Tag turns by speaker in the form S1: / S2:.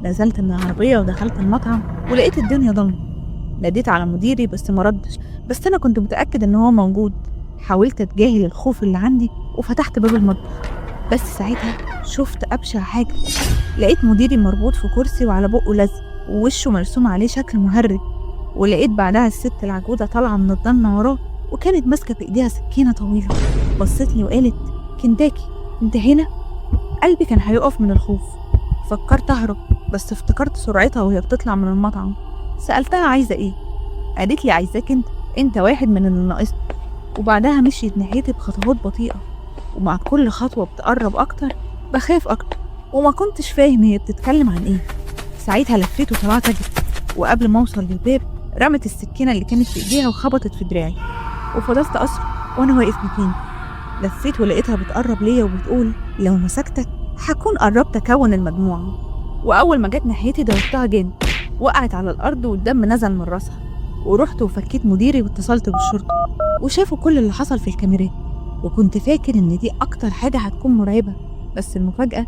S1: نزلت من العربية ودخلت المطعم ولقيت الدنيا ضلمة. ناديت على مديري بس مردش، بس أنا كنت متأكد إن هو موجود. حاولت أتجاهل الخوف اللي عندي وفتحت باب المطبخ، بس ساعتها شفت أبشع حاجة. لقيت مديري مربوط في كرسي وعلى بقه لزق ووشه مرسوم عليه شكل مهرج، ولقيت بعدها الست العجوزة طالعة من الضلمة وراه وكانت ماسكة في إيديها سكينة طويلة. بصت لي وقالت: كنتاكي انت هنا؟ قلبي كان هيقف من الخوف. فكرت أهرب بس افتكرت سرعتها وهي بتطلع من المطعم. سألتها عايزة ايه؟ قالت لي عايزاك انت واحد من اللي ناقصني. وبعدها مشيت ناحيتي بخطوات بطيئة، ومع كل خطوة بتقرب أكتر بخاف أكتر، وما كنتش فاهم هي بتتكلم عن ايه. ساعتها لفيت وطلعت أجري، وقبل ما أوصل للباب رمت السكينة اللي كانت في إيديها وخبطت في دراعي، وفضلت أصرخ وأنا واقف مكاني. لفيت ولقيتها بتقرب ليا وبتقول: لو مسكتك هكون قربت أكون المجموعة. وأول ما جت ناحيتي ضربتها جامد، وقعت على الأرض والدم نزل من راسها. ورحت وفكيت مديري واتصلت بالشرطة، وشافوا كل اللي حصل في الكاميرات. وكنت فاكر إن دي أكتر حاجة هتكون مرعبة، بس المفاجأة